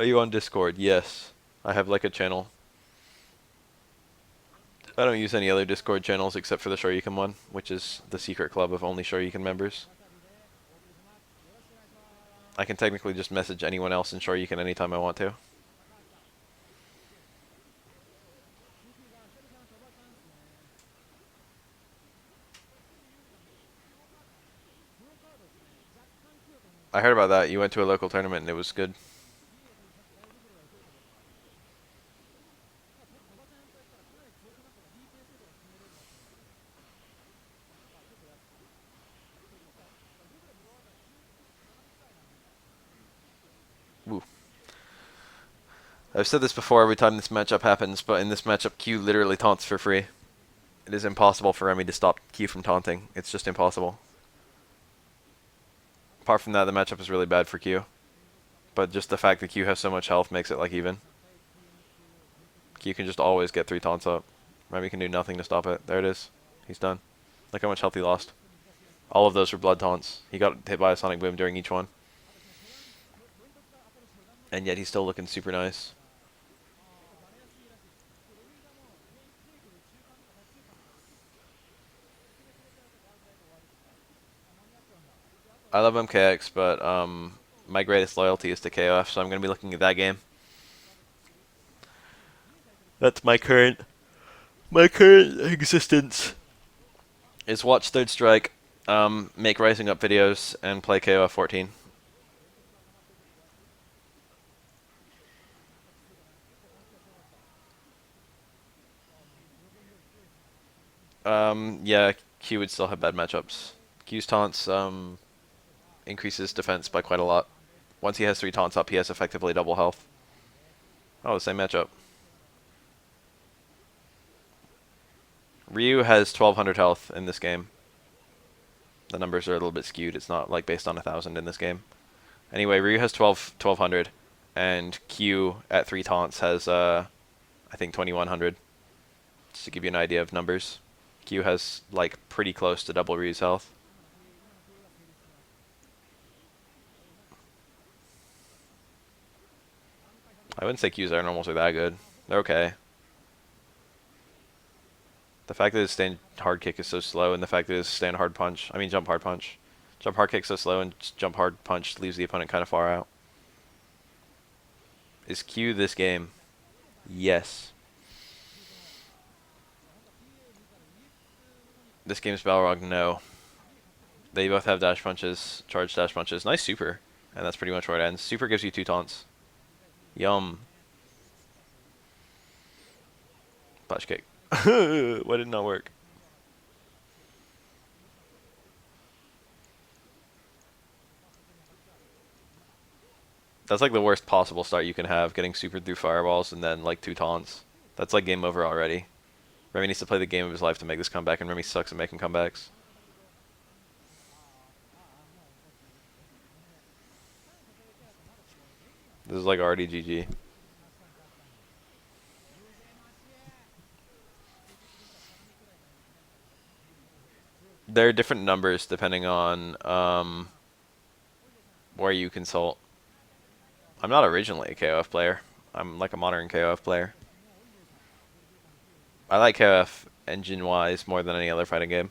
Are you on Discord? Yes. I have like a channel. I don't use any other Discord channels except for the Shoryuken one, which is the secret club of only Shoryuken members. I can technically just message anyone else in Shoryuken anytime I want to. I heard about that. You went to a local tournament and it was good. Woo. I've said this before every time this matchup happens, but in this matchup, Q literally taunts for free. It is impossible for Remy to stop Q from taunting. It's just impossible. Apart from that, the matchup is really bad for Q. But just the fact that Q has so much health makes it like even. Q can just always get 3 taunts up. Remy can do nothing to stop it. There it is. He's done. Look how much health he lost. All of those were blood taunts. He got hit by a sonic boom during each one. And yet he's still looking super nice. I love MKX, but my greatest loyalty is to KOF, so I'm going to be looking at that game. That's my current existence. Is watch Third Strike, make Rising Up videos, and play KOF 14. Yeah, Q would still have bad matchups. Q's taunts increases defense by quite a lot. Once he has 3 taunts up, he has effectively double health. Oh, the same matchup. Ryu has 1200 health in this game. The numbers are a little bit skewed. It's not like based on 1000 in this game. Anyway, Ryu has 1200, and Q at 3 taunts has I think 2100. Just to give you an idea of numbers. Q has like pretty close to double Ryu's health. I wouldn't say Q's air normals are that good. They're okay. The fact that his stand hard kick is so slow, and the fact that his jump hard punch. Jump hard kick so slow, and jump hard punch leaves the opponent kind of far out. Is Q this game? Yes. This game's Balrog? No. They both have dash punches, charge dash punches. Nice super. And that's pretty much where it ends. Super gives you 2 taunts. Yum. Punch kick. Why did it not work? That's like the worst possible start you can have, getting supered through fireballs and then like 2 taunts. That's like game over already. Remy needs to play the game of his life to make this comeback, and Remy sucks at making comebacks. This is like already GG. There are different numbers depending on where you consult. I'm not originally a KOF player. I'm like a modern KOF player. I like KOF engine-wise more than any other fighting game.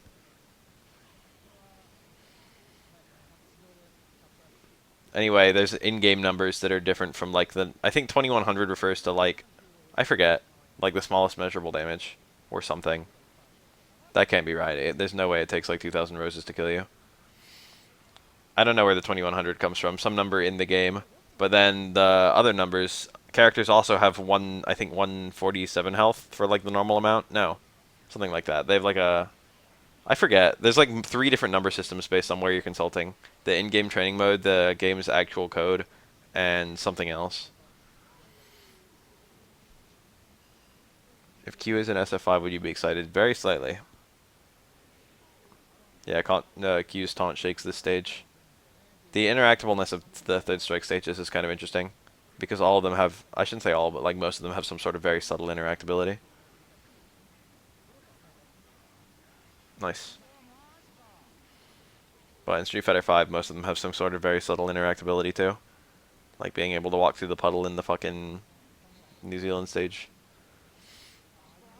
Anyway, there's in-game numbers that are different from like the... I think 2100 refers to like... I forget. Like the smallest measurable damage. Or something. That can't be right. There's no way it takes like 2000 roses to kill you. I don't know where the 2100 comes from. Some number in the game. But then the other numbers... Characters also have I think 147 health for like the normal amount. No. Something like that. They have like a... I forget. There's like 3 different number systems based on where you're consulting. The in-game training mode, the game's actual code, and something else. If Q is in SF5, would you be excited? Very slightly. Yeah, Q's taunt shakes this stage. The interactableness of the Third Strike stages is kind of interesting. Because all of them have... I shouldn't say all, but like most of them have some sort of very subtle interactability. Nice. But in Street Fighter V, most of them have some sort of very subtle interactability too. Like being able to walk through the puddle in the fucking New Zealand stage.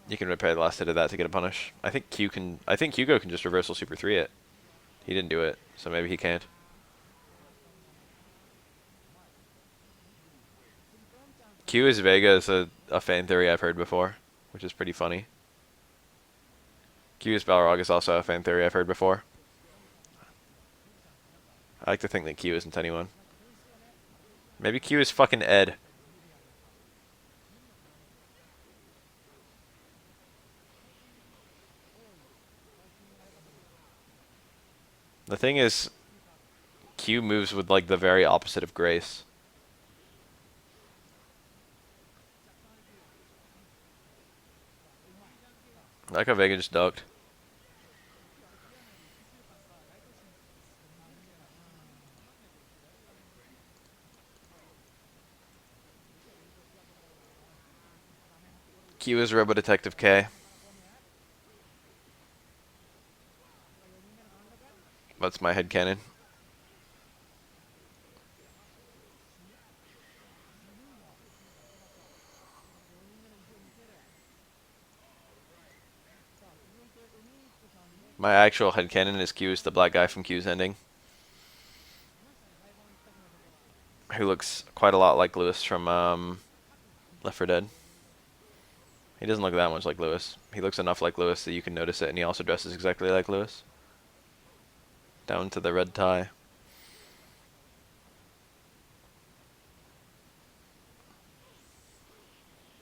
You can repair the last hit of that to get a punish. I think Q can. I think Hugo can just reversal Super 3 it. He didn't do it, so maybe he can't. Q is Vega is a fan theory I've heard before, which is pretty funny. Q is Balrog is also a fan theory I've heard before. I like to think that Q isn't anyone. Maybe Q is fucking Ed. The thing is, Q moves with like the very opposite of Grace. I like how Vega just ducked. Q is Robo Detective K. That's my headcanon. My actual headcanon is Q is the black guy from Q's ending. Who looks quite a lot like Lewis from Left 4 Dead. He doesn't look that much like Lewis. He looks enough like Lewis that you can notice it, and he also dresses exactly like Lewis. Down to the red tie.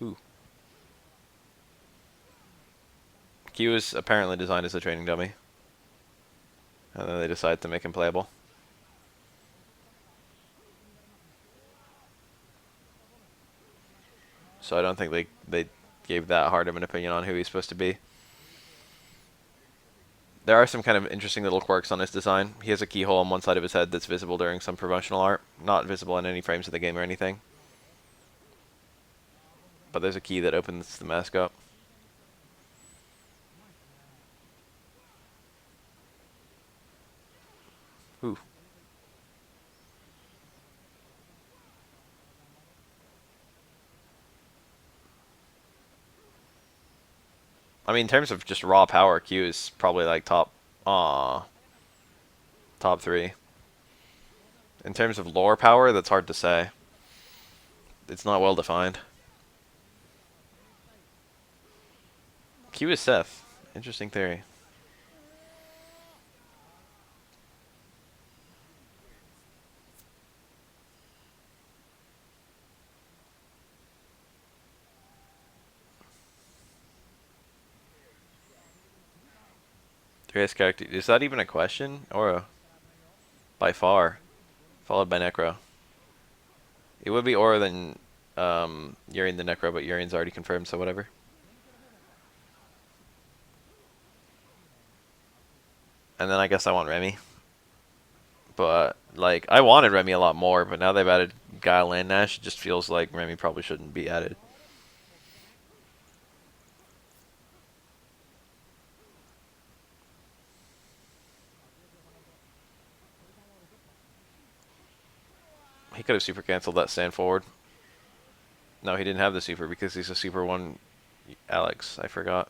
Ooh. Q is apparently designed as a training dummy. And then they decide to make him playable. So I don't think they gave that hard of an opinion on who he's supposed to be. There are some kind of interesting little quirks on his design. He has a keyhole on one side of his head that's visible during some promotional art. Not visible in any frames of the game or anything. But there's a key that opens the mask up. Ooh. I mean, in terms of just raw power, Q is probably like top 3. In terms of lore power, that's hard to say. It's not well defined. Q is Seth. Interesting theory. Three character. Is that even a question? Or by far. Followed by Necro. It would be Aura than Urien the Necro, but Urien's already confirmed, so whatever. And then I guess I want Remy. But, like, I wanted Remy a lot more, but now they've added Guile and Nash, it just feels like Remy probably shouldn't be added. He could have super canceled that stand forward. No, he didn't have the super because he's a super 1 Alex. I forgot.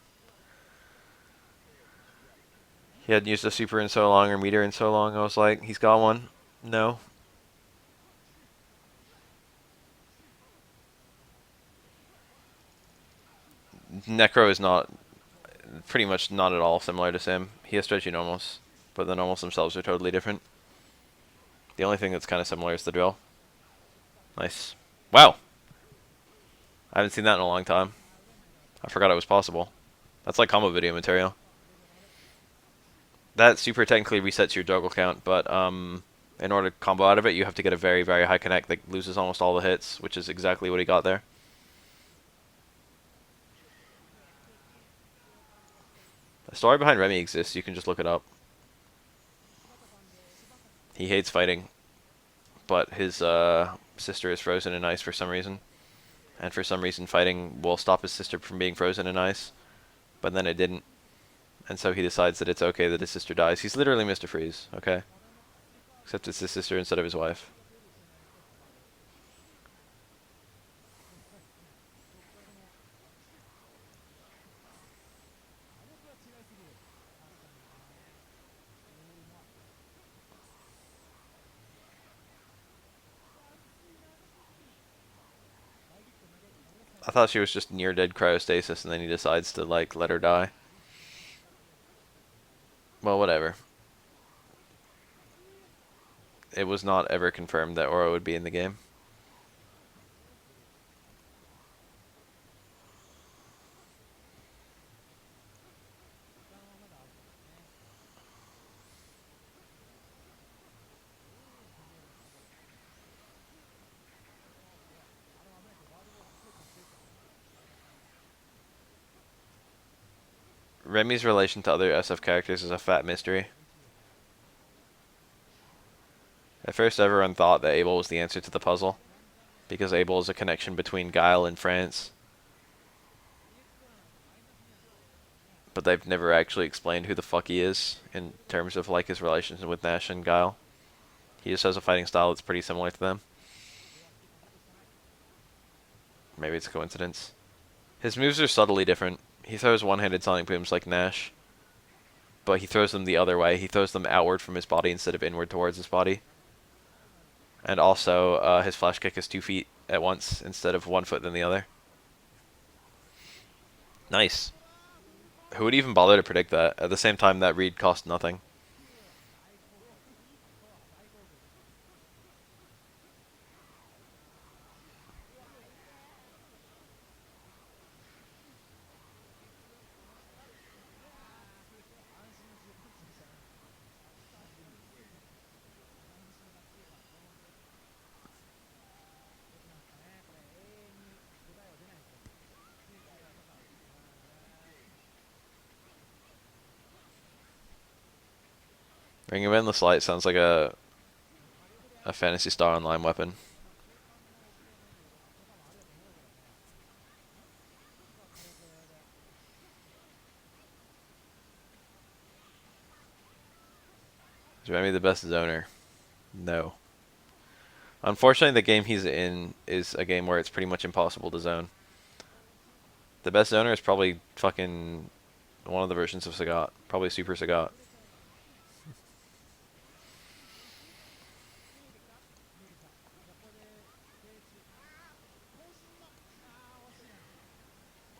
He hadn't used a super in so long or meter in so long. I was like, he's got one. No. Necro is not, pretty much not at all similar to Sim. He has stretchy normals, but the normals themselves are totally different. The only thing that's kind of similar is the drill. Nice. Wow. I haven't seen that in a long time. I forgot it was possible. That's like combo video material. That super technically resets your juggle count, but in order to combo out of it, you have to get a very, very high connect that loses almost all the hits, which is exactly what he got there. The story behind Remy exists, you can just look it up. He hates fighting, but his sister is frozen in ice for some reason. And for some reason fighting will stop his sister from being frozen in ice, but then it didn't. And so he decides that it's okay that his sister dies. He's literally Mr. Freeze, okay? Except it's his sister instead of his wife. thought she was just near dead cryostasis, and then he decides to like let her die. Well, whatever. It was not ever confirmed that Aura would be in the game. Remy's relation to other SF characters is a fat mystery. At first, everyone thought that Abel was the answer to the puzzle, because Abel is a connection between Guile and France. But they've never actually explained who the fuck he is in terms of like his relations with Nash and Guile. He just has a fighting style that's pretty similar to them. Maybe it's a coincidence. His moves are subtly different. He throws one-handed sonic booms like Nash, but he throws them the other way. He throws them outward from his body instead of inward towards his body. And also, his flash kick is 2 feet at once instead of 1 foot than the other. Nice. Who would even bother to predict that? At the same time, that read cost nothing. Ring of Endless Light sounds like a Phantasy Star Online weapon. Is Remy the best zoner? No. Unfortunately, the game he's in is a game where it's pretty much impossible to zone. The best zoner is probably fucking one of the versions of Sagat. Probably Super Sagat.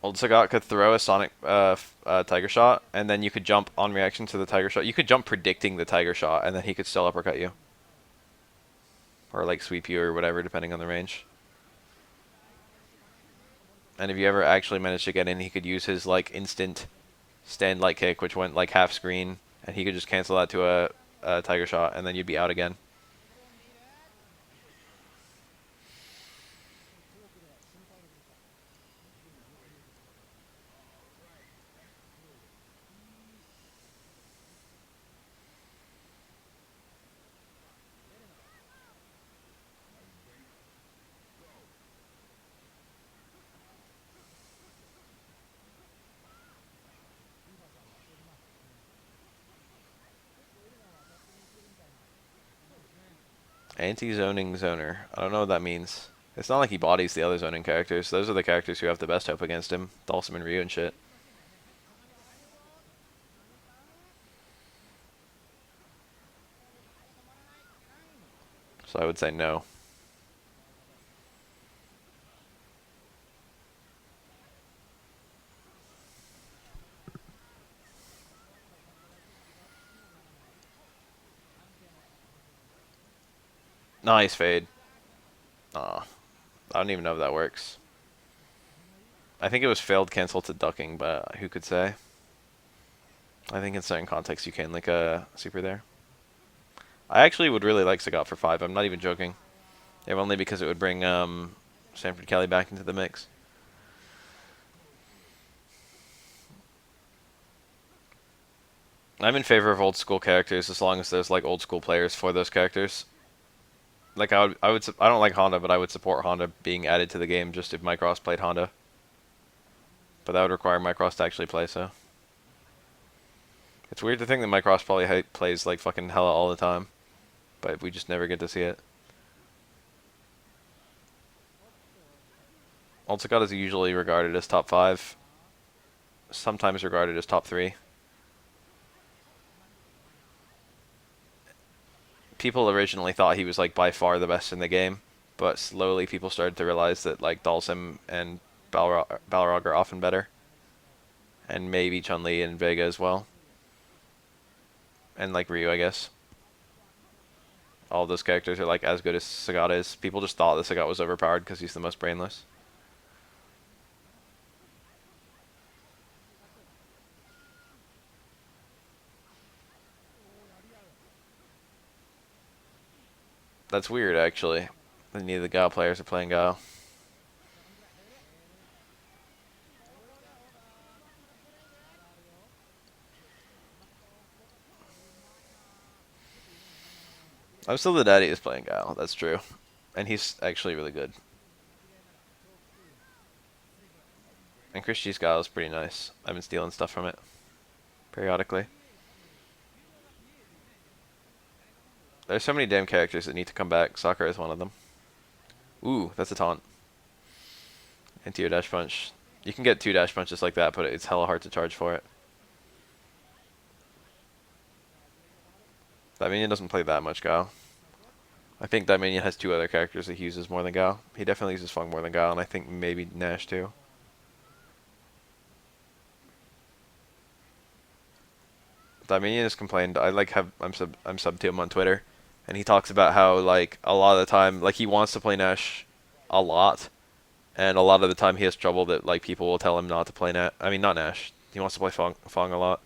Old Sagat could throw a Sonic Tiger Shot, and then you could jump on reaction to the Tiger Shot. You could jump predicting the Tiger Shot, and then he could still uppercut you. Or like sweep you or whatever, depending on the range. And if you ever actually managed to get in, he could use his like instant stand light kick, which went like half screen, and he could just cancel that to a Tiger Shot, and then you'd be out again. Anti-zoning zoner. I don't know what that means. It's not like he bodies the other zoning characters. Those are the characters who have the best hope against him. Dhalsim and Ryu and shit. So I would say no. Nice fade. Aw. I don't even know if that works. I think it was failed cancel to ducking, but who could say? I think in certain contexts you can link a super there. I actually would really like Sagat for 5. I'm not even joking. If only because it would bring Sanford Kelly back into the mix. I'm in favor of old school characters as long as there's like old school players for those characters. Like I don't like Honda, but I would support Honda being added to the game just if Micross played Honda. But that would require Micross to actually play, so. It's weird to think that Micross probably plays like fucking hella all the time, but we just never get to see it. Old Sagat is usually regarded as top 5, sometimes regarded as top 3. People originally thought he was like by far the best in the game, but slowly people started to realize that like Dhalsim and Balrog are often better, and maybe Chun-Li and Vega as well, and like Ryu, I guess. All those characters are like as good as Sagat is. People just thought that Sagat was overpowered because he's the most brainless. That's weird, actually. Neither of the Gao players are playing Gao. I'm still the daddy is playing Gao. That's true, and he's actually really good. And Christie's Gao is pretty nice. I've been stealing stuff from it periodically. There's so many damn characters that need to come back. Sakura is one of them. Ooh, that's a taunt. Into dash punch. You can get two dash punches like that, but it's hella hard to charge for it. That minion doesn't play that much Gao. I think that minion has two other characters that he uses more than Gao. He definitely uses Fung more than Gao, and I think maybe Nash too. That minion has complained. I like have I'm sub to him on Twitter, and he talks about how like a lot of the time like he wants to play Nash a lot, and a lot of the time he has trouble that like people will tell him not to play Nash. I mean not Nash. He wants to play Fung a lot.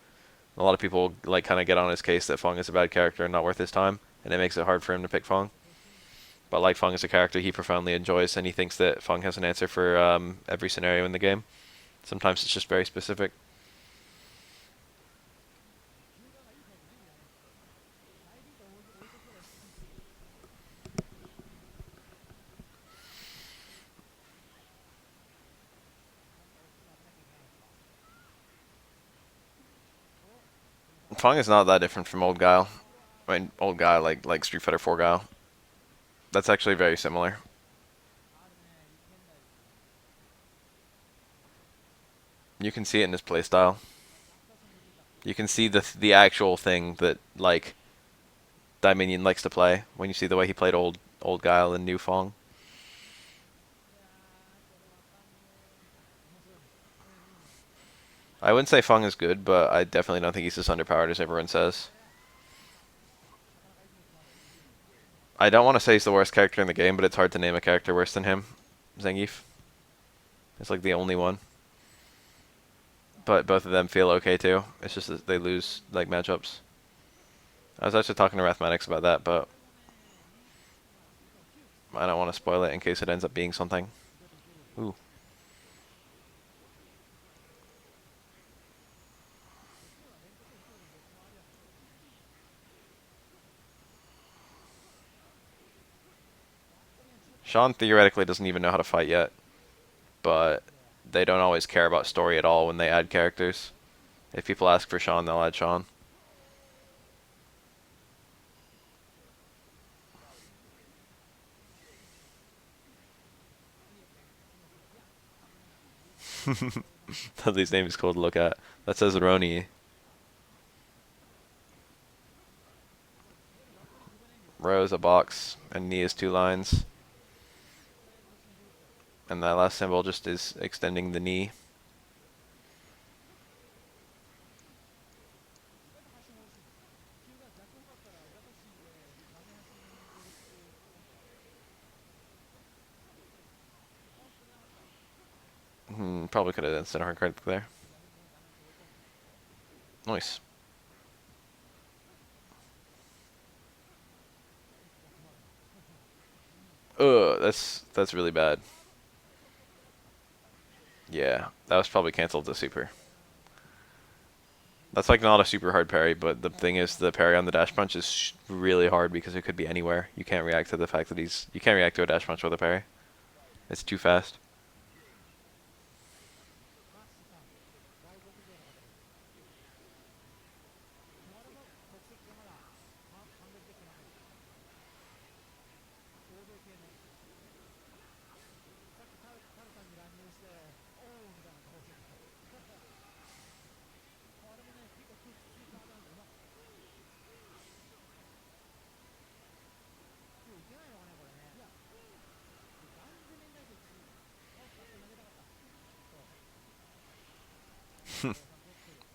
A lot of people like kind of get on his case that Fung is a bad character and not worth his time, and it makes it hard for him to pick Fung. But like Fung is a character he profoundly enjoys, and he thinks that Fung has an answer for every scenario in the game. Sometimes it's just very specific. Fung is not that different from old Guile. I mean, old Guile like Street Fighter 4 Guile. That's actually very similar. You can see it in his playstyle. You can see the actual thing that like Minion likes to play when you see the way he played old Guile and new Fong. I wouldn't say Fong is good, but I definitely don't think he's as underpowered as everyone says. I don't want to say he's the worst character in the game, but it's hard to name a character worse than him. Zangief. It's like the only one. But both of them feel okay too. It's just that they lose like matchups. I was actually talking to Mathematics about that, but I don't want to spoil it in case it ends up being something. Ooh. Sean theoretically doesn't even know how to fight yet, but they don't always care about story at all when they add characters. If people ask for Sean, they'll add Sean. Dudley's name is cool to look at. That says Roni. Row is a box, and knee is two lines. And that last symbol just is extending the knee. Probably could have done center hard card there. Nice. Ugh, that's really bad. Yeah, that was probably canceled to super. That's like not a super hard parry, but the thing is the parry on the dash punch is really hard because it could be anywhere. You can't react to the fact that you can't react to a dash punch with a parry. It's too fast.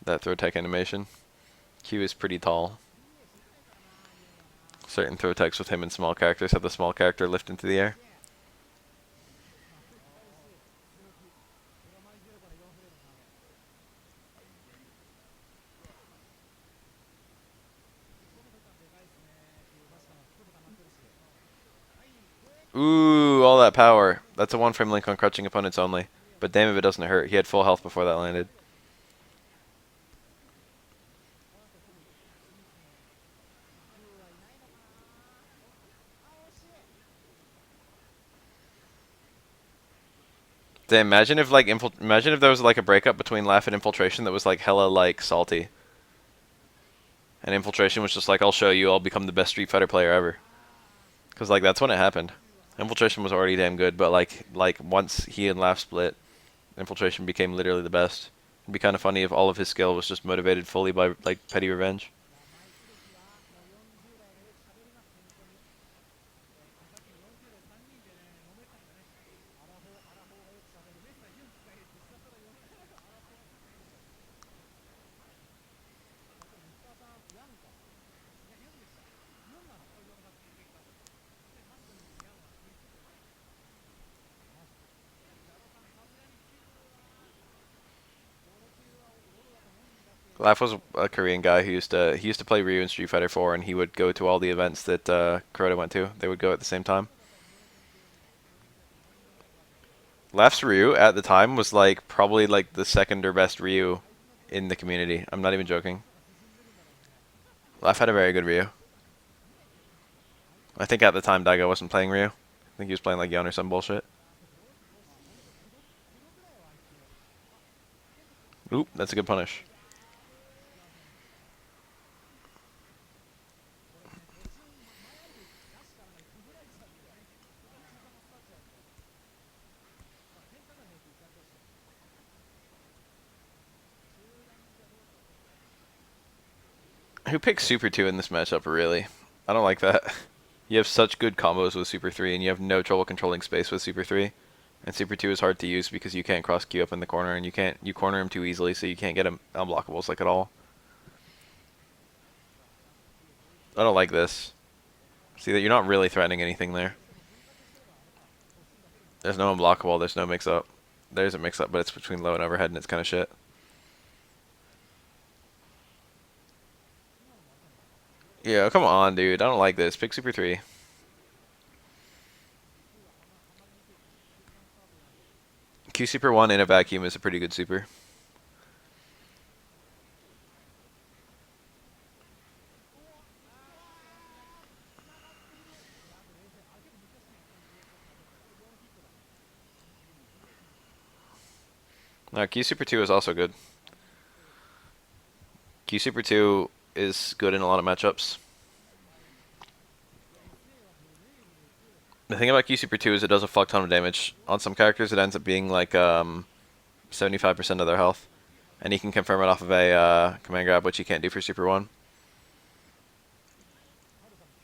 That throw tech animation. Q is pretty tall. Certain throw techs with him and small characters have the small character lift into the air. Ooh, all that power. That's a one-frame link on crouching opponents only. But damn if it doesn't hurt. He had full health before that landed. Damn, imagine if like imagine if there was like a breakup between Laugh and Infiltration that was like hella like salty. And Infiltration was just like, I'll show you, I'll become the best Street Fighter player ever. Cause like that's when it happened. Infiltration was already damn good, but like once he and Laugh split, Infiltration became literally the best. It'd be kind of funny if all of his skill was just motivated fully by like petty revenge. Laugh was a Korean guy who used to play Ryu in Street Fighter 4, and he would go to all the events that Kuroda went to. They would go at the same time. Laugh's Ryu at the time was like probably like the second or best Ryu in the community. I'm not even joking. Laugh had a very good Ryu. I think at the time Daigo wasn't playing Ryu. I think he was playing like Yon or some bullshit. Oop, that's a good punish. Who picks Super 2 in this matchup, really? I don't like that. You have such good combos with Super 3, and you have no trouble controlling space with Super 3. And Super 2 is hard to use because you can't cross Q up in the corner, and you corner him too easily, so you can't get him unblockables like at all. I don't like this. See that you're not really threatening anything there. There's no unblockable, there's no mix-up. There's a mix-up, but it's between low and overhead, and it's kind of shit. Yeah, come on, dude. I don't like this. Pick Super 3. Q Super 1 in a vacuum is a pretty good super. Q Super 2 is also good. Q Super 2 is good in a lot of matchups. The thing about Q Super 2 is it does a fuck ton of damage. On some characters it ends up being like 75% of their health. And you can confirm it off of a command grab, which you can't do for Super 1.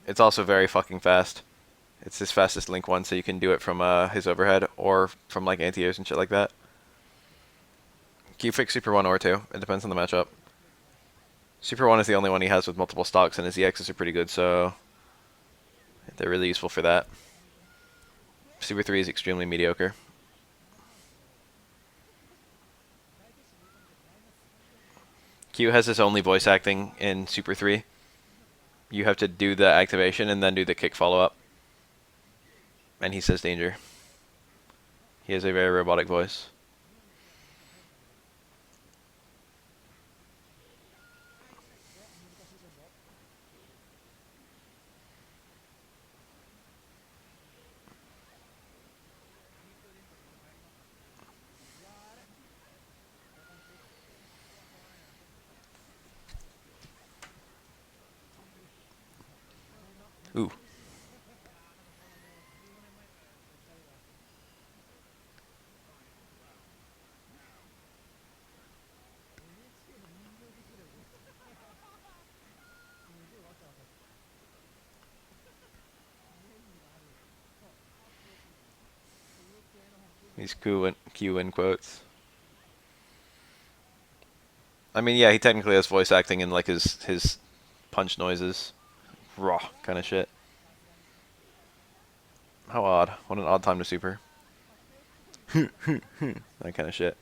It's also very fucking fast. It's his fastest Link one, so you can do it from his overhead or from like anti-airs and shit like that. Q fix Super 1 or 2. It depends on the matchup. Super 1 is the only one he has with multiple stocks, and his EXs are pretty good, so they're really useful for that. Super 3 is extremely mediocre. Q has his only voice acting in Super 3. You have to do the activation and then do the kick follow-up. And he says danger. He has a very robotic voice. Ooh. These Q in quotes. I mean, yeah, he technically has voice acting in like his punch noises, raw kind of shit. How odd! What an odd time to super. That kind of shit.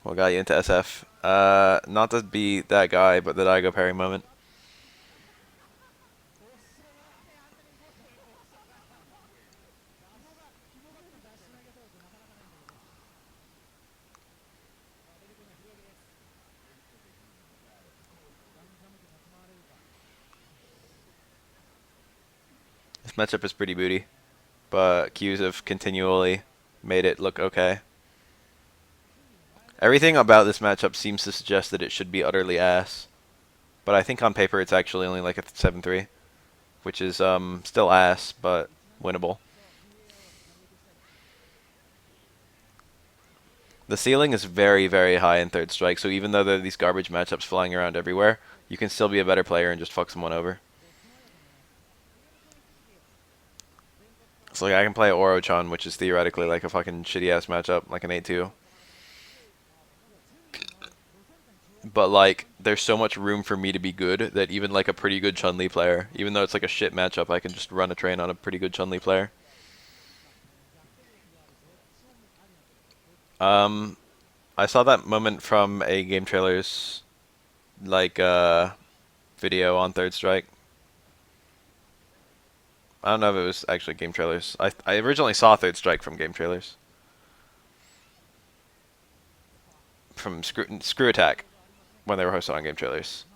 What got you into SF? Not to be that guy, but the Daigo parry moment. This matchup is pretty booty, but Qs have continually made it look okay. Everything about this matchup seems to suggest that it should be utterly ass, but I think on paper it's actually only like a 7-3, which is still ass, but winnable. The ceiling is very, very high in third strike, so even though there are these garbage matchups flying around everywhere, you can still be a better player and just fuck someone over. So like I can play Oro-chan, which is theoretically like a fucking shitty ass matchup, like an 8-2. But like there's so much room for me to be good that even like a pretty good Chun-Li player, even though it's like a shit matchup, I can just run a train on a pretty good Chun-Li player. Um, I saw that moment from a game trailer's like video on Third Strike. I don't know if it was actually game trailers. I originally saw Third Strike from game trailers. From Screw Attack when they were hosted on game trailers.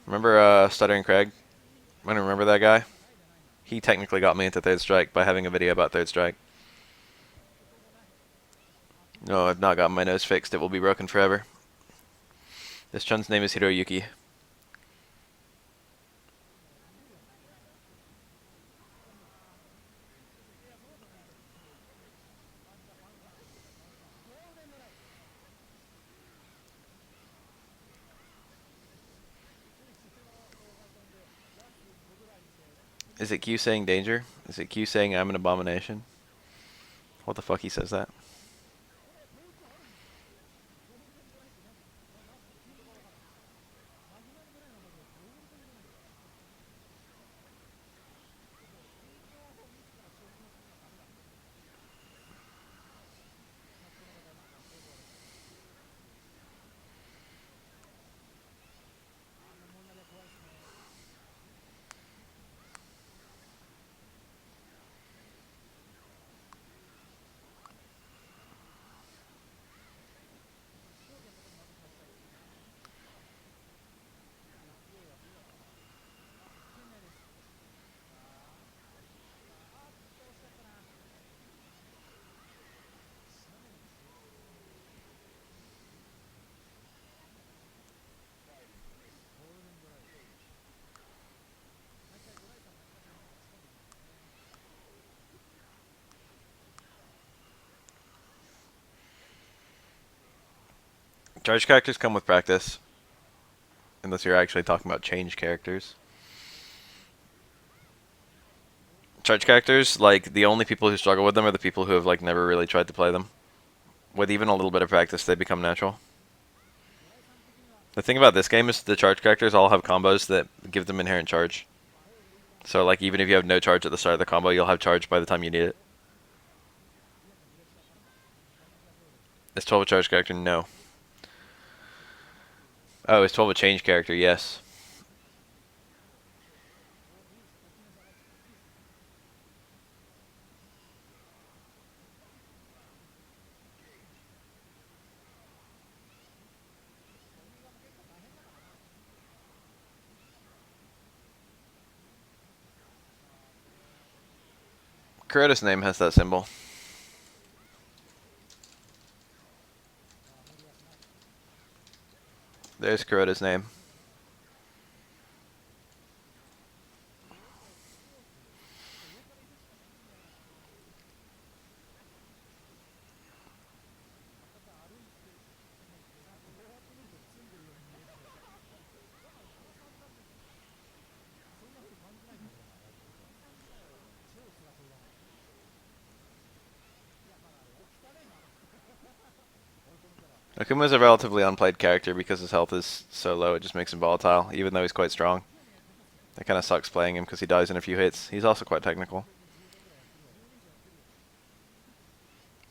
Remember Stuttering Craig? I don't remember that guy. He technically got me into Third Strike by having a video about Third Strike. No, I've not gotten my nose fixed. It will be broken forever. This Chun's name is Hiroyuki. Is it Q saying danger? Is it Q saying I'm an abomination? What the fuck he says that? Charge characters come with practice. Unless you're actually talking about change characters. Charge characters, like, the only people who struggle with them are the people who have, like, never really tried to play them. With even a little bit of practice, they become natural. The thing about this game is the charge characters all have combos that give them inherent charge. So, like, even if you have no charge at the start of the combo, you'll have charge by the time you need it. Is 12 a charge character? No. Oh, is 12 a change character? Yes. Kuroda's name has that symbol. There's Kuroda's name. Akuma's a relatively unplayed character because his health is so low, it just makes him volatile, even though he's quite strong. It kind of sucks playing him because he dies in a few hits. He's also quite technical.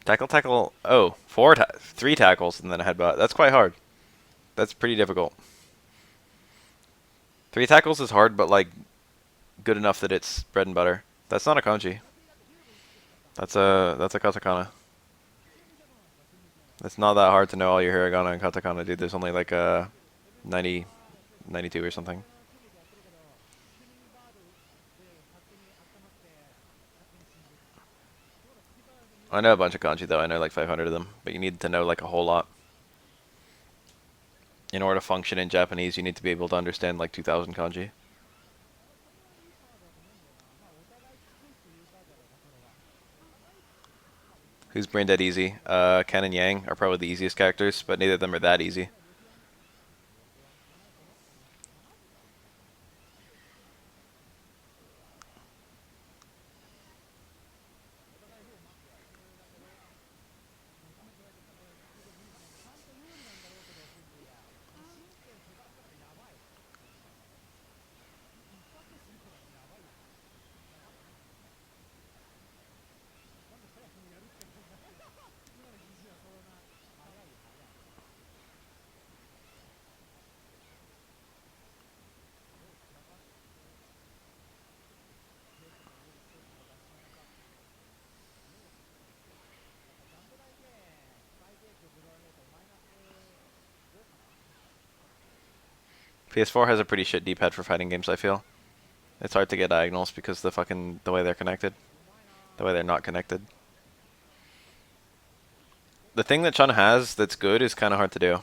Tackle, tackle. Oh, three tackles and then a headbutt. That's quite hard. That's pretty difficult. Three tackles is hard, but like good enough that it's bread and butter. That's not a kanji. That's a katakana. It's not that hard to know all your hiragana and katakana, dude. There's only like 90, 92 or something. I know a bunch of kanji though. I know like 500 of them, but you need to know like a whole lot. In order to function in Japanese, you need to be able to understand like 2,000 kanji. Who's brain dead easy? Ken and Yang are probably the easiest characters, but neither of them are that easy. PS4 has a pretty shit D-pad for fighting games, I feel. It's hard to get diagonals because the way they're connected. The way they're not connected. The thing that Chun has that's good is kind of hard to do.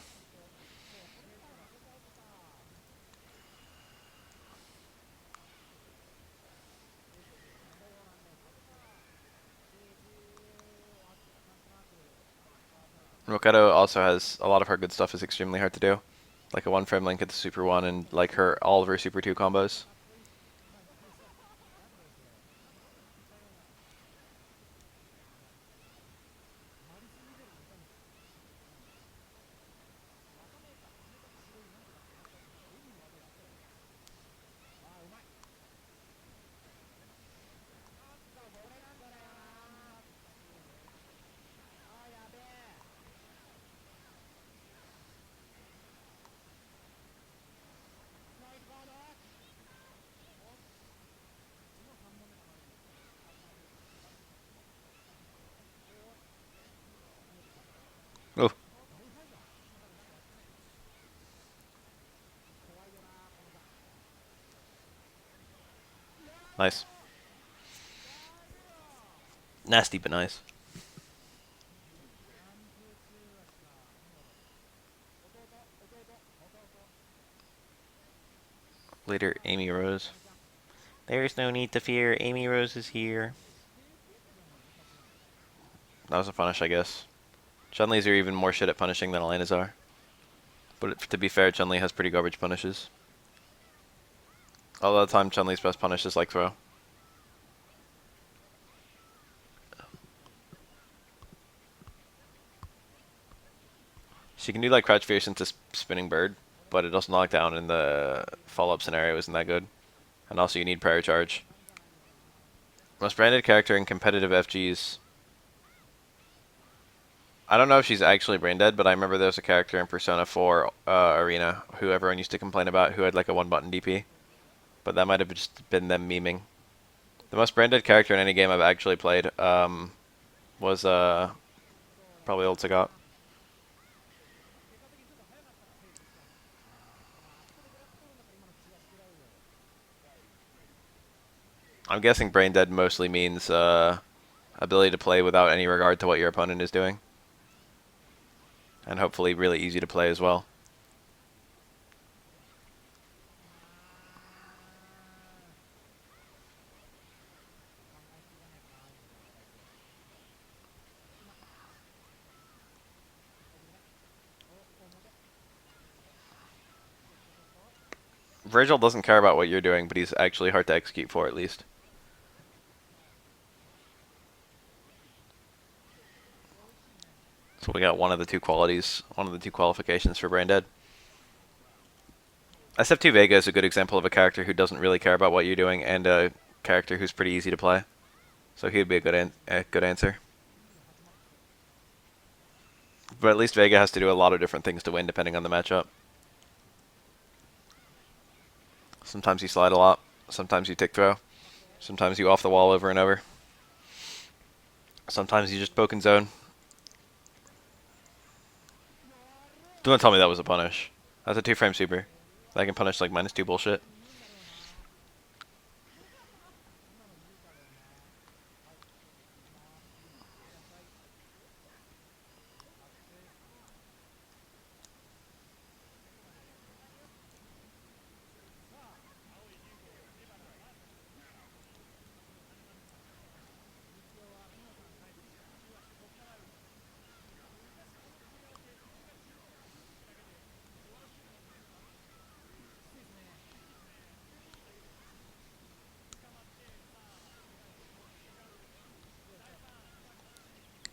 Rokado also has a lot of her good stuff is extremely hard to do. Like a one frame link at the Super 1 and like all of her Super 2 combos. Oh, nice. Nasty but nice. Later, Amy Rose. There's no need to fear. Amy Rose is here. That was a punish, I guess. Chun-Li's are even more shit at punishing than Elena's are. But to be fair, Chun-Li has pretty garbage punishes. A lot of the time, Chun-Li's best punish is like throw. She can do like crouch fierce into spinning bird, but it doesn't knock down, and the follow-up scenario isn't that good. And also you need prayer charge. Most branded character in competitive FGs. I don't know if she's actually brain dead, but I remember there was a character in Persona 4 Arena who everyone used to complain about who had like a one-button DP. But that might have just been them memeing. The most brain dead character in any game I've actually played was probably Old Sagat. I'm guessing brain dead mostly means ability to play without any regard to what your opponent is doing. And hopefully really easy to play as well. Virgil doesn't care about what you're doing, but he's actually hard to execute for at least. So we got one of the two qualities, one of the two qualifications for brain dead. SF2 Vega is a good example of a character who doesn't really care about what you're doing and a character who's pretty easy to play. So he'd be a good answer. But at least Vega has to do a lot of different things to win depending on the matchup. Sometimes you slide a lot. Sometimes you tick throw. Sometimes you off the wall over and over. Sometimes you just poke and zone. Don't tell me that was a punish. That's a 2-frame super. That can punish like -2 bullshit.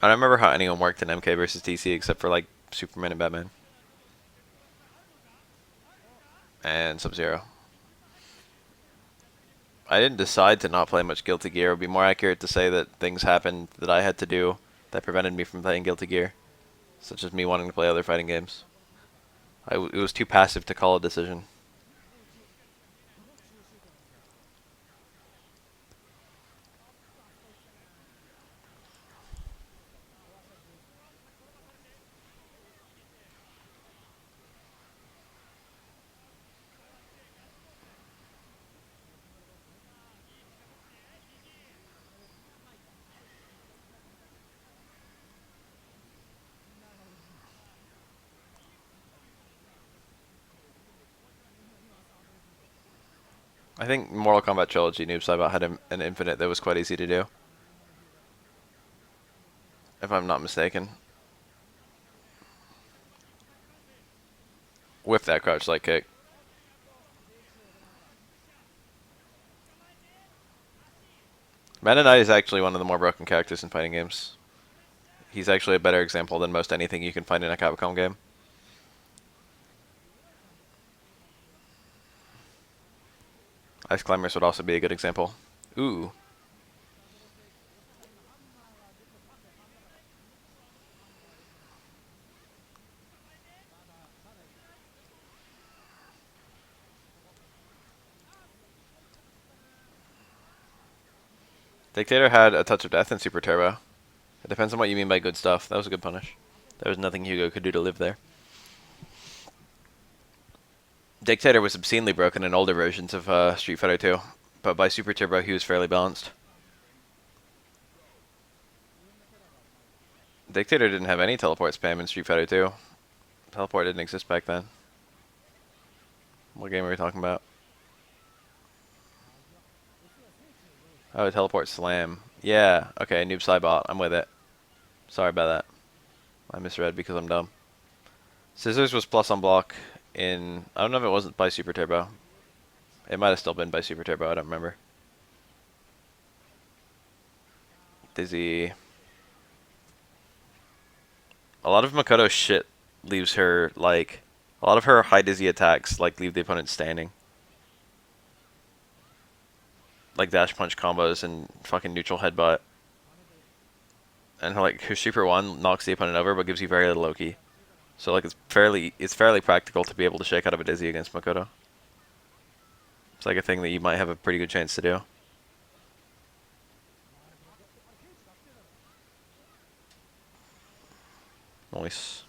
I don't remember how anyone worked in MK versus DC except for like Superman and Batman. And Sub-Zero. I didn't decide to not play much Guilty Gear. It would be more accurate to say that things happened that I had to do that prevented me from playing Guilty Gear. Such as me wanting to play other fighting games. It was too passive to call a decision. I think Mortal Kombat Trilogy Noob Saibot had an infinite that was quite easy to do. If I'm not mistaken. With that crouch light kick. Meta Knight is actually one of the more broken characters in fighting games. He's actually a better example than most anything you can find in a Capcom game. Ice Climbers would also be a good example. Ooh. Dictator had a touch of death in Super Turbo. It depends on what you mean by good stuff. That was a good punish. There was nothing Hugo could do to live there. Dictator was obscenely broken in older versions of Street Fighter 2, but by Super Turbo he was fairly balanced. Dictator didn't have any teleport spam in Street Fighter 2. Teleport didn't exist back then. What game are we talking about? Oh, teleport slam. Yeah, okay, Noob Saibot. I'm with it. Sorry about that. I misread because I'm dumb. Scissors was plus on block in... I don't know if it wasn't by Super Turbo. It might have still been by Super Turbo, I don't remember. Dizzy. A lot of Makoto's shit leaves her, like... A lot of her high Dizzy attacks, like, leave the opponent standing. Like dash punch combos and fucking neutral headbutt. And like her Super 1 knocks the opponent over but gives you very little Loki. So like it's fairly practical to be able to shake out of a Dizzy against Makoto. It's like a thing that you might have a pretty good chance to do. Nice.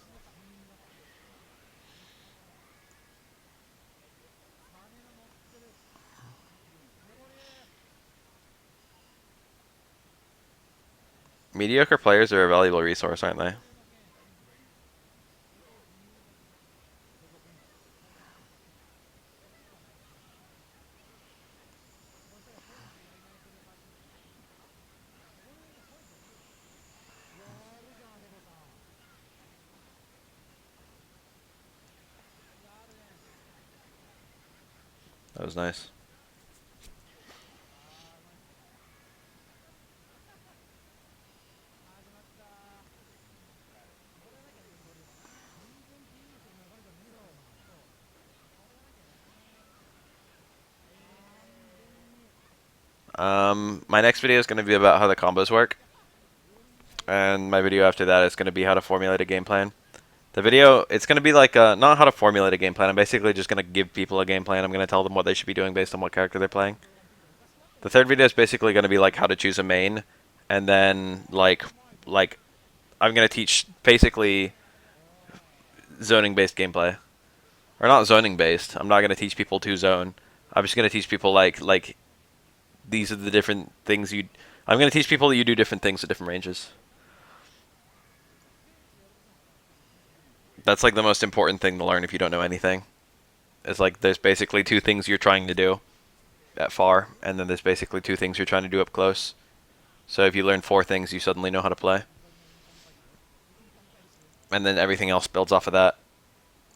Mediocre players are a valuable resource, aren't they? That was nice. My next video is going to be about how the combos work, and my video after that is going to be how to formulate a game plan. The video, it's going to be like not how to formulate a game plan. I'm basically just going to give people a game plan. I'm going to tell them what they should be doing based on what character they're playing. The third video is basically going to be like how to choose a main, and then like I'm going to teach basically zoning based gameplay. Or not zoning based. I'm not going to teach people to zone. I'm just going to teach people like these are the different things you. I'm going to teach people that you do different things at different ranges. That's like the most important thing to learn if you don't know anything. It's like there's basically two things you're trying to do at far, and then there's basically two things you're trying to do up close. So if you learn four things, you suddenly know how to play. And then everything else builds off of that.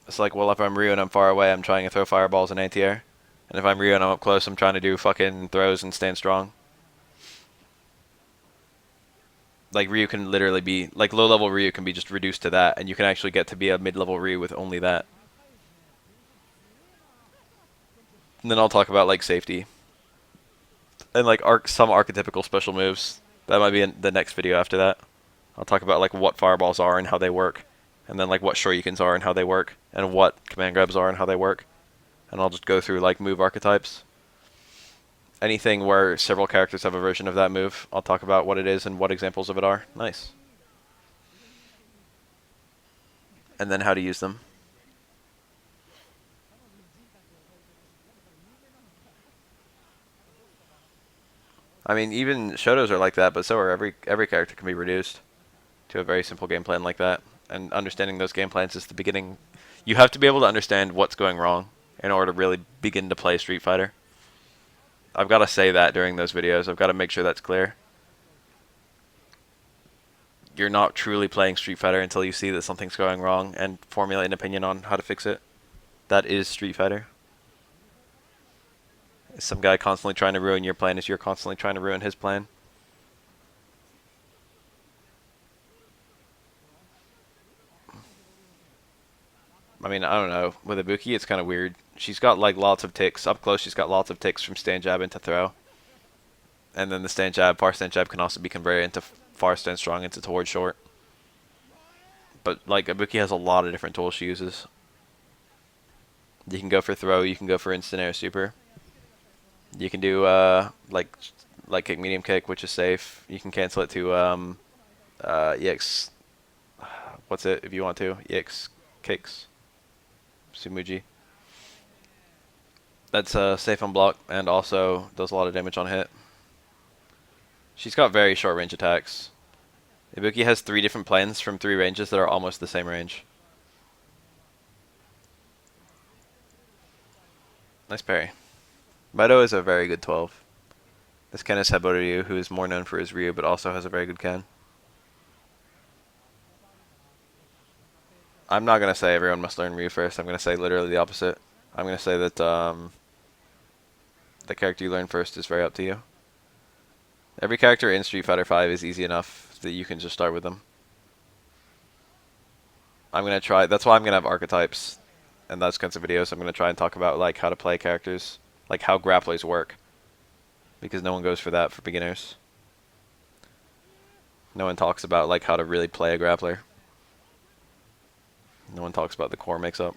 It's like, well, if I'm Ryu and I'm far away, I'm trying to throw fireballs in anti-air. And if I'm Ryu and I'm up close, I'm trying to do fucking throws and stand strong. Like, Ryu can literally be, like, low-level Ryu can be just reduced to that, and you can actually get to be a mid-level Ryu with only that. And then I'll talk about, like, safety. And, like, some archetypical special moves. That might be in the next video after that. I'll talk about, like, what fireballs are and how they work. And then, like, what shoryukens are and how they work. And what command grabs are and how they work. And I'll just go through, like, move archetypes. Anything where several characters have a version of that move, I'll talk about what it is and what examples of it are. Nice. And then how to use them. I mean, even Shotos are like that, but so are every character can be reduced to a very simple game plan like that. And understanding those game plans is the beginning. You have to be able to understand what's going wrong in order to really begin to play Street Fighter. I've got to say that during those videos. I've got to make sure that's clear. You're not truly playing Street Fighter until you see that something's going wrong and formulate an opinion on how to fix it. That is Street Fighter. Is some guy constantly trying to ruin your plan as you're constantly trying to ruin his plan? I mean, I don't know. With Ibuki, it's kind of weird. She's got like lots of ticks. Up close, she's got lots of ticks from stand jab into throw. And then the stand jab, far stand jab can also be converted into far stand strong into toward short. But like Ibuki has a lot of different tools she uses. You can go for throw, you can go for instant air super. You can do like kick medium kick, which is safe. You can cancel it to EX. What's it if you want to? EX kicks. Sumuji. That's safe on block and also does a lot of damage on hit. She's got very short range attacks. Ibuki has 3 different plans from 3 ranges that are almost the same range. Nice parry. Mido is a very good 12. This Ken is Hebo Ryu, who is more known for his Ryu, but also has a very good Ken. I'm not going to say everyone must learn Ryu first. I'm going to say literally the opposite. I'm going to say that the character you learn first is very up to you. Every character in Street Fighter V is easy enough that you can just start with them. I'm going to try, that's why I'm going to have archetypes and those kinds of videos. I'm going to try and talk about like how to play characters, like how grapplers work. Because no one goes for that for beginners. No one talks about like how to really play a grappler. No one talks about the core mix-up.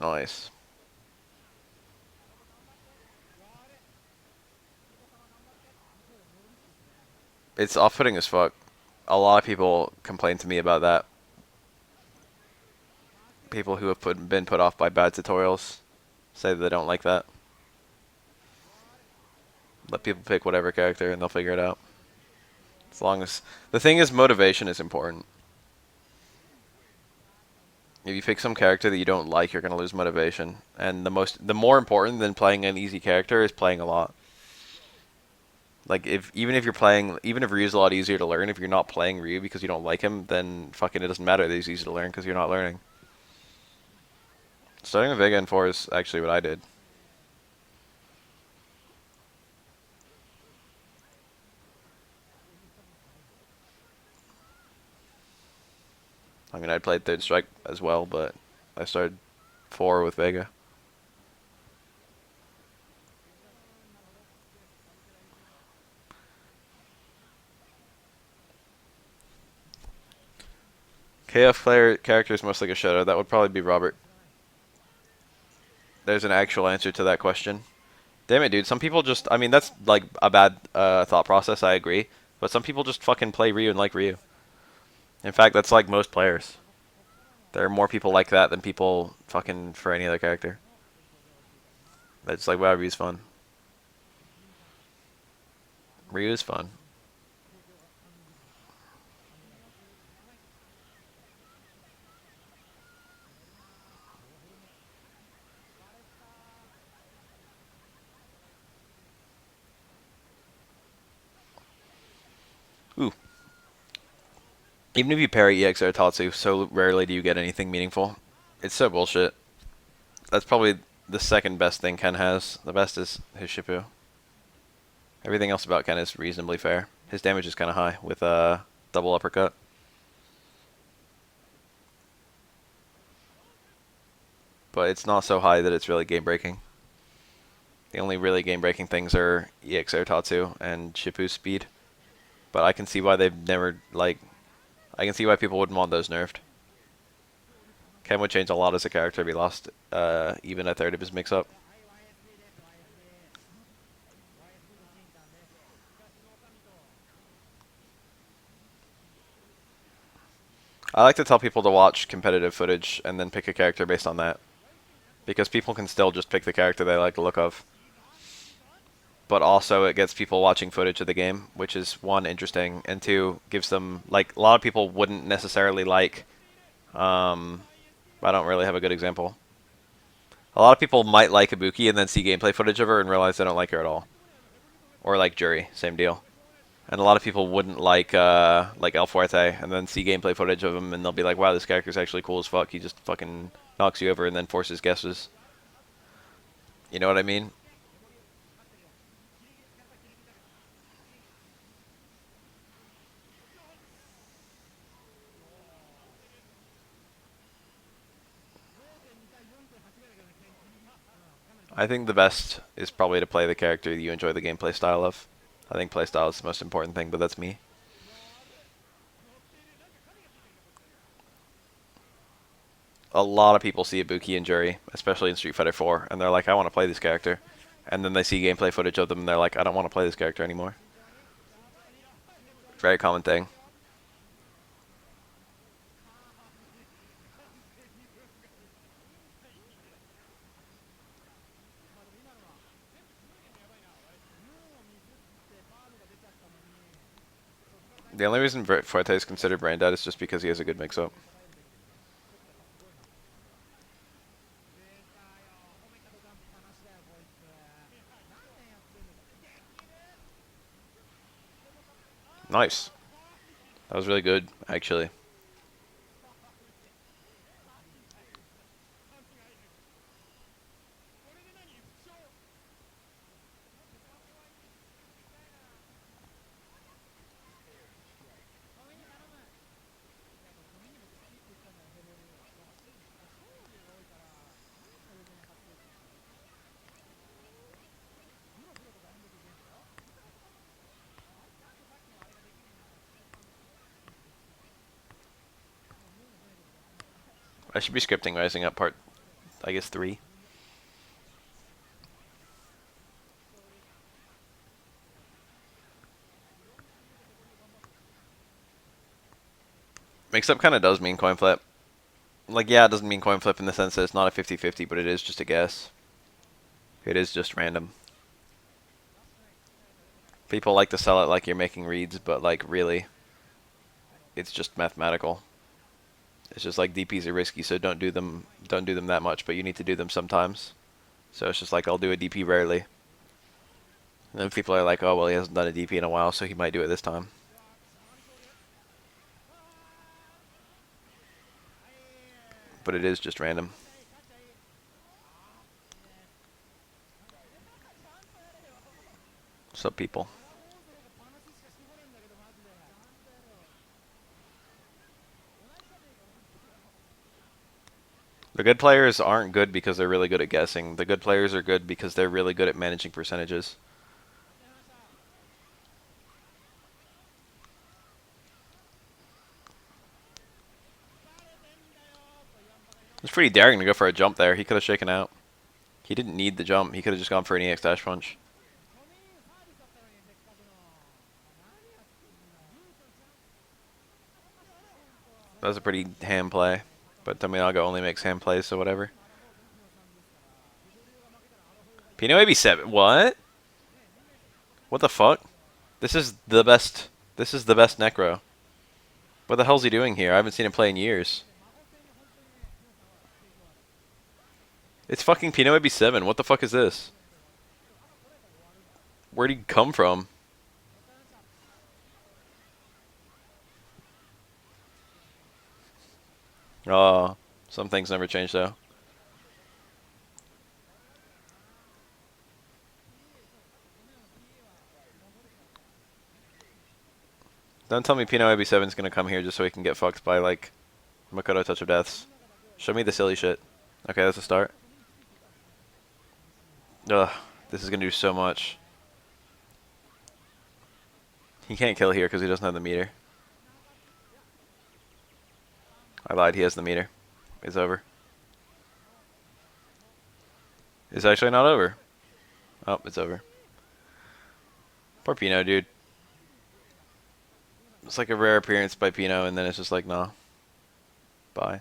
Nice. It's off-putting as fuck. A lot of people complain to me about that. People who have been put off by bad tutorials say that they don't like that. Let people pick whatever character and they'll figure it out. As long as... The thing is, motivation is important. If you pick some character that you don't like, you're going to lose motivation. And the more important than playing an easy character is playing a lot. Like, even if Ryu's a lot easier to learn, if you're not playing Ryu because you don't like him, then fucking it doesn't matter that he's easy to learn because you're not learning. Starting with Vega in 4 is actually what I did. I mean, I played Third Strike as well, but I started 4 with Vega. KF player character is most like a shadow. That would probably be Robert. There's an actual answer to that question. Damn it, dude. Some people just, I mean, that's like a bad thought process, I agree. But some people just fucking play Ryu and like Ryu. In fact, that's like most players. There are more people like that than people fucking for any other character. That's like, wow, Ryu's fun. Ryu's fun. Ooh. Even if you parry EX or Tatsu, so rarely do you get anything meaningful. It's so bullshit. That's probably the second best thing Ken has. The best is his Shippu. Everything else about Ken is reasonably fair. His damage is kind of high with a double uppercut. But it's not so high that it's really game breaking. The only really game breaking things are EX Air Tatsu and Shippu's speed. But I can see why they've never, like, I can see why people wouldn't want those nerfed. Ken would change a lot as a character if he lost even a third of his mix up. I like to tell people to watch competitive footage and then pick a character based on that. Because people can still just pick the character they like the look of. But also it gets people watching footage of the game, which is one, interesting, and two, gives them, like, a lot of people wouldn't necessarily like, I don't really have a good example. A lot of people might like Ibuki and then see gameplay footage of her and realize they don't like her at all. Or like Jury, same deal. And a lot of people wouldn't like El Fuerte and then see gameplay footage of him and they'll be like, wow, this character's actually cool as fuck. He just fucking knocks you over and then forces guesses. You know what I mean? I think the best is probably to play the character you enjoy the gameplay style of. I think playstyle is the most important thing, but that's me. A lot of people see Ibuki and Jury, especially in Street Fighter 4, and they're like, I want to play this character. And then they see gameplay footage of them and they're like, I don't want to play this character anymore. Very common thing. The only reason Fuerte is considered brain dead is just because he has a good mix-up. Nice. That was really good, actually. I should be scripting Rising Up part, I guess, 3. Mix-up kind of does mean coin flip. Like, yeah, it doesn't mean coin flip in the sense that it's not a 50-50, but it is just a guess. It is just random. People like to sell it like you're making reads, but, like, really, it's just mathematical. It's just like DPs are risky, so don't do them that much, but you need to do them sometimes. So it's just like, I'll do a DP rarely. And then people are like, oh, well, he hasn't done a DP in a while, so he might do it this time. But it is just random. What's up, people? The good players aren't good because they're really good at guessing. The good players are good because they're really good at managing percentages. It's pretty daring to go for a jump there. He could have shaken out. He didn't need the jump. He could have just gone for an EX dash punch. That was a pretty ham play. But Tominaga only makes ham plays, so whatever. Pino AB7. What? What the fuck? This is the best. This is the best Necro. What the hell's he doing here? I haven't seen him play in years. It's fucking Pino AB7. What the fuck is this? Where'd he come from? Oh, some things never change though. Don't tell me Pino AB7 is gonna come here just so he can get fucked by like Makoto Touch of Deaths. Show me the silly shit. Okay, that's a start. Ugh, this is gonna do so much. He can't kill here because he doesn't have the meter. I lied, he has the meter. It's over. It's actually not over. Oh, it's over. Poor Pino, dude. It's like a rare appearance by Pino, and then it's just like, nah. Bye.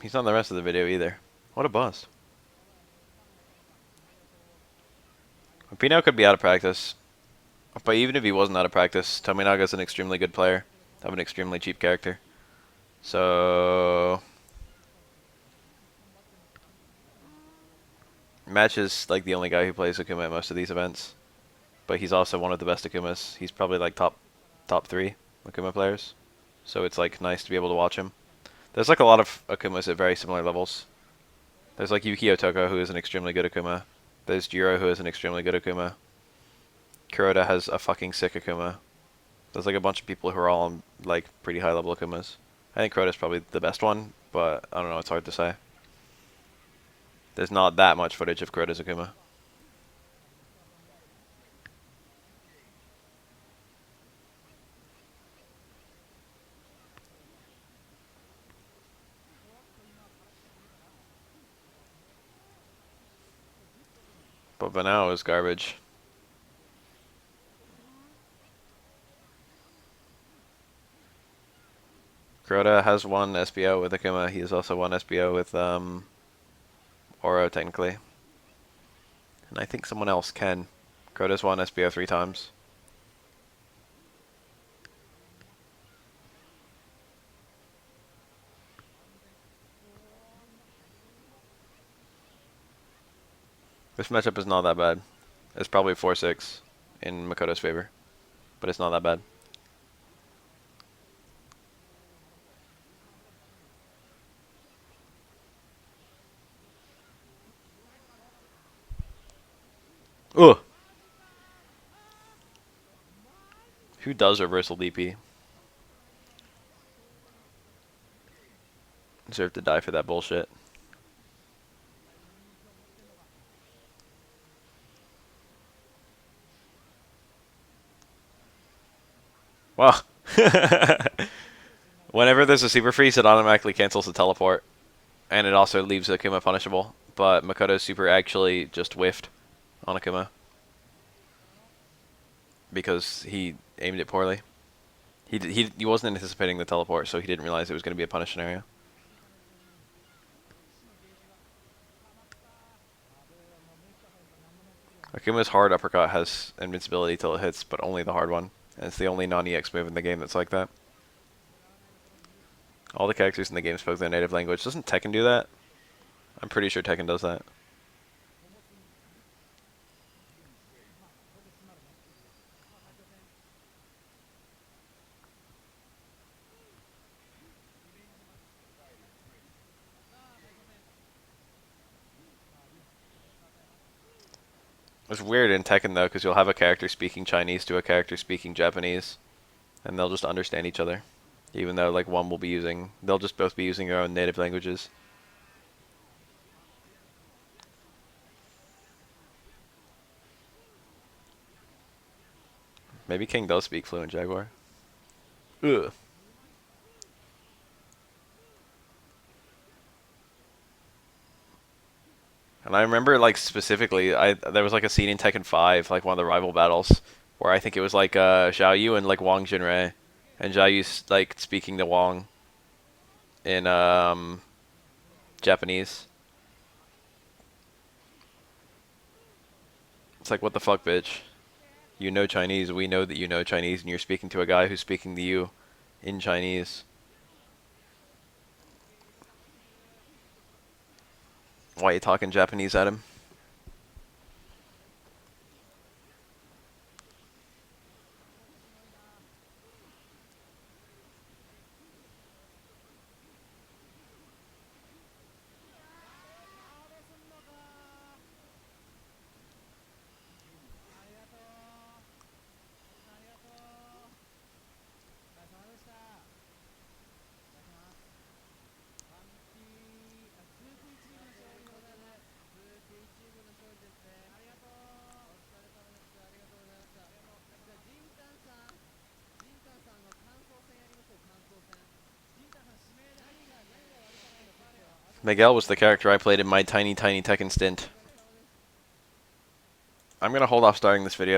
He's not in the rest of the video either. What a bust. Pino could be out of practice. But even if he wasn't out of practice, Tominaga's an extremely good player of an extremely cheap character. So... Match is like the only guy who plays Akuma at most of these events. But he's also one of the best Akumas. He's probably like top 3 Akuma players. So it's like nice to be able to watch him. There's like a lot of Akumas at very similar levels. There's like Yuki Otoko, who is an extremely good Akuma. There's Jiro, who is an extremely good Akuma. Kuroda has a fucking sick Akuma. There's like a bunch of people who are all on like pretty high level Akumas. I think Kuroda's probably the best one, but I don't know, it's hard to say. There's not that much footage of Kuroda's Akuma. But Banao is garbage. Kuroda has one SBO with Akuma. He has also one SBO with Oro, technically. And I think someone else can. Kuroda's won SBO 3 times. This matchup is not that bad. It's probably 4-6 in Makoto's favor. But it's not that bad. Ugh! Who does reversal DP? Deserve to die for that bullshit. Wow. Whenever there's a super freeze, it automatically cancels the teleport. And it also leaves Akuma punishable. But Makoto's super actually just whiffed on Akuma. Because he aimed it poorly. He wasn't anticipating the teleport, so he didn't realize it was going to be a punish scenario. Akuma's hard uppercut has invincibility till it hits, but only the hard one. And it's the only non-EX move in the game that's like that. All the characters in the game spoke their native language. Doesn't Tekken do that? I'm pretty sure Tekken does that. It's weird in Tekken though, because you'll have a character speaking Chinese to a character speaking Japanese, and they'll just understand each other, even though like one will be using, they'll just both be using their own native languages. Maybe King does speak fluent Jaguar. Ugh. And I remember like specifically, there was like a scene in Tekken 5, like one of the rival battles, where I think it was like Xiao Yu and like Wang Jinrei, and Xiao Yu's like speaking to Wang in Japanese. It's like, what the fuck, bitch? You know Chinese. We know that you know Chinese, and you're speaking to a guy who's speaking to you in Chinese. Why are you talking Japanese at him? Miguel was the character I played in my tiny Tekken stint. I'm gonna hold off starting this video